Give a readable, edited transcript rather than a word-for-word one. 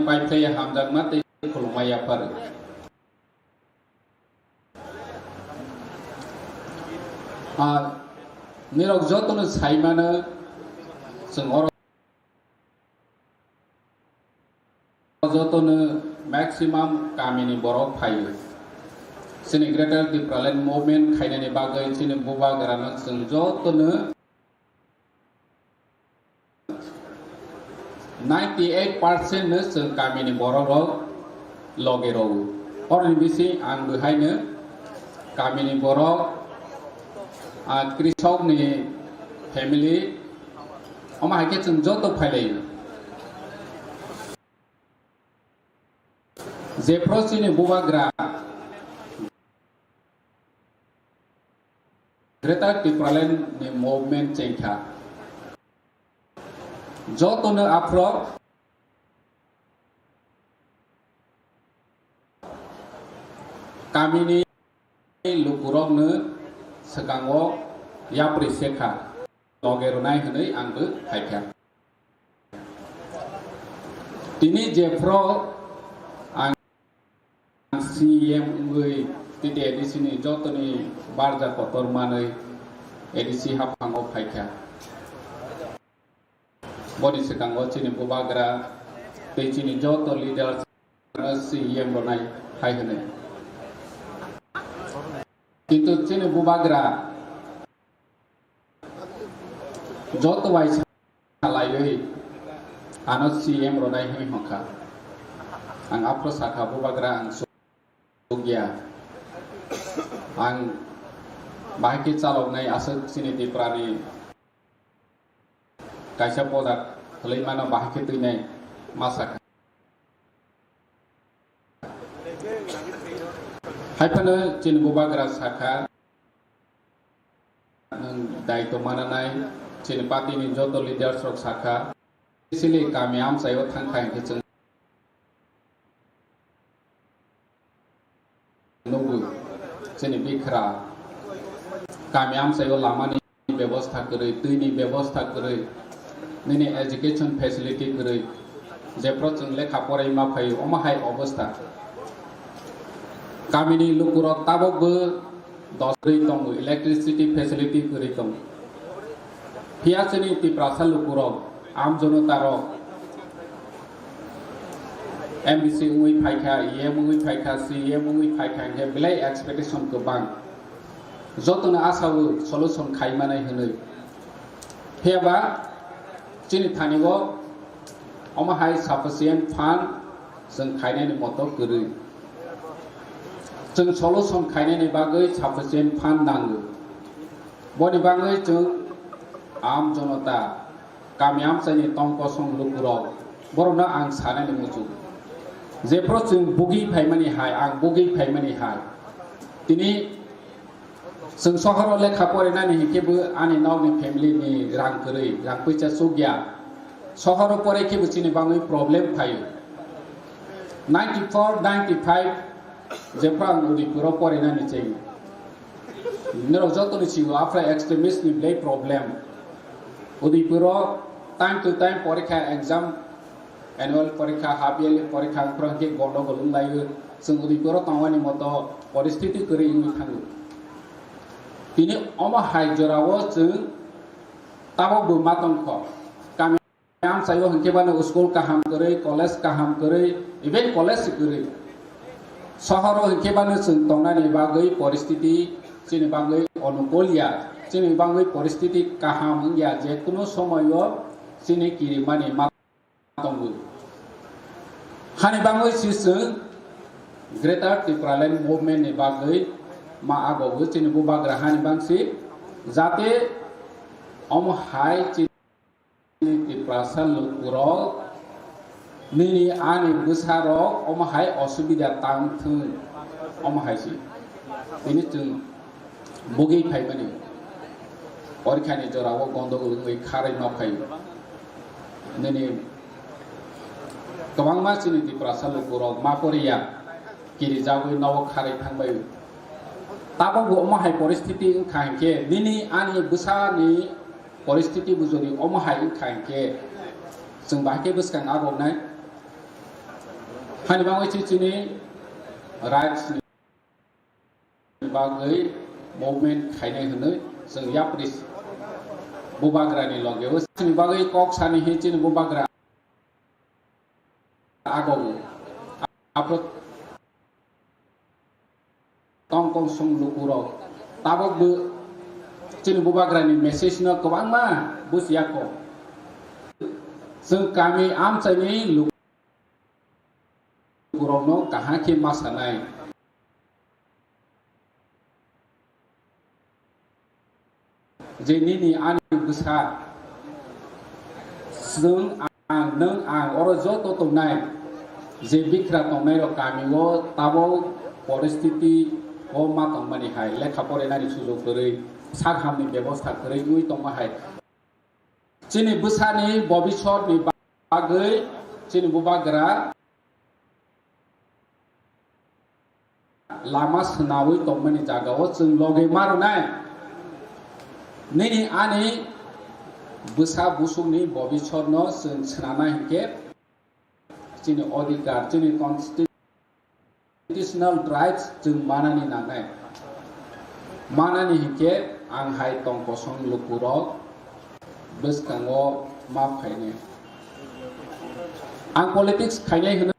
पाइफ्लाया हामजांमा तै खुलुमाया फार निरक जतनो साइमानो जों अर जतनो मैक्सिमाम गामिनि बरक फायो जोंनि ग्रेटार डिफरेंट मुभमेंट खायनायनि बागै जोंनि बुबागोरानो जों जतनो 98% नो जों गामिनि बरक लगेराव अरनि बिसि आं बेहायनो गामिनि बरक कृषकनि फेमिलि अमाहायके जों जत फायलायो जेफ्रसिनि बुबाग्रा ग्रेटार डिफरेंट मुभमेंट चेंखा जतनो आफ्रो गामिनि लुकुरकनो सगांगो याप्रि सेखा लगेरनाय होनै आंबो फायखा दिनै जेफ्रो आं सीएम गै तिते एडिसिनि जतनि बारजा कतर मानै एडिसि हाफांगो फायखा बनि सगांगो चिनि बुबाग्रा दैचिनि जत लिडार सीएम रनाय फाय होनै किन्तु चिनि बुबाग्रा जत वाइसा लायै आनो सीएम रनाय होनै हखा आं आफ्रो साखा बुबाग्रा आं सुगिया आं बाहायके चालौनाय आसो चिनि दिप्रानि कायसा पदाक हलैमानो बाहायके दैनाय मासाखा हायफानो चिनि बुबाग्रा साखा दायित्व मानानाय चिनि पार्टीनि जत लिडार्स रक साखा सिलि गामि आमसायाव थांखायखो जों नंगौ जोंनि बिखरा गामि आमसायाव लामानि व्यवस्था करै दैनि व्यवस्था करै नैनि एजुकेशन फेसिलिटी करै जेफ्रो जों लेखा फरायमा फायो अमाहाय अवस्था गामिनि लुकुरक ताबो दसरै दं इलेक्ट्रिसिटी फेसिलिटी करै दं फियासनि तिप्रासा लुकुरक आम जनतार एमबीसी उई फायखा ईएम उई फायखा सीएम उई फायखा के बिलाय एक्सपेक्टेशन गोबां जतनो आसावो सलुशन खायमानाय होनै फेबा चिनि थानिगो अमाहाय सफिशिएंट फान्ड जों खायनायनि मत गरै जों सलुशन खायनायनि बागै सफिशिएंट फान्ड नांगौ बनि बागै जों आम जनता गामि आमसानि टंकसं लुकुराव बरनो आं सानायनि मुजु जेफ्रो जों बुगि फायमानि हाय आं बुगि फायमानि हाय दिनै जों सहराव लेखा फरायनानै हिकेबो आंनि नावनि फेमिलिनि रां करै रां फैसा सुगिया सहराव फरायकेबो चिनि बाङै प्रब्लेम फायो 94 95 जेफ्रो आं उदिपुराव फरायनानै जायो नोराव जतनि सिगो आफ्रा एक्सट्रीमिस्टनि ब्ले प्रब्लेम उदिपुराव टाइम टू टाइम परीक्षा एग्जाम एनुअल परीक्षा हाफ इयरलि परीक्षा के गंडगोल लायो जों उदिपुराव थांनायनि मत परिस्थिति करै इनि थाङो दिनै अमाहाय जराव जों ताबो मातंख गामि आमसायाव हंकेबानो स्कुल काहाम करै कलेज काहाम करै इभेन कलेज करै सहराव हंकेबानो जों तंनानि बागै परिस्थिति चिनि बागै अनुकूलिया चिनि बागै परिस्थिति काहाम या जेकुनु समायो चिनि किरिमानि मातंगु हानि बागै सिसो ग्रेटार डिफरेंट मुभमेंट नि बागै मा आगो चिनि बुबाग्रा हानि बांसि जाते अमहाय चिनि तिप्रासा लुकुराव निनि आनि बोसारो अमहाय असुबिदा तांथों अमहायसि बिनि जों बुगि फायमानि परीक्षानि जराव गंडगोल खारै माफायो निनि गोबां मानसिनि तिप्रासा लुकुराव मा परिया किरि जागै नाव खारै थांबाय ताबो अमहाय परिस्थिति खांके निनि आनि बोसानि परिस्थिति बुजरि अमहाय खांके जों बाहाके बसकां आगनाय hani bangai cini rights bagai movement khainai hunu जों yapris bubagrani logewo cini bagai kok sani hi cini bubagra agogo apro tongkong sung lukuro tabok bu cini bubagrani message no kobang ma busiako जों kami amchani lukuro no kahaki masanai Jenini ani besar, sung ang neng ang orojo to tunai, jebikra tunai ro kami wo tabo परिस्थिति वो मा तंगमनि हाय लेखा फरायनानै सुजुग गरै सारहामनि बेबस्था गरै उइ तंमा हाय चिनि बुसानि भबिष्यतनि बागै चिनि बुबाग्रा लामा सोनावै तंमनि जागाव जों लगे मारनाय नैनि आनि बुसा बुसुनि भबिष्यतनो जों सोनाना हिके चिनि अधिकार चिनि constitutional rights जों मानानि नांनाय मानानि हिके आं हाय तंकसं लुकुरक बसकांगो मा फायने आं पलिटिक्स खायनाय होनो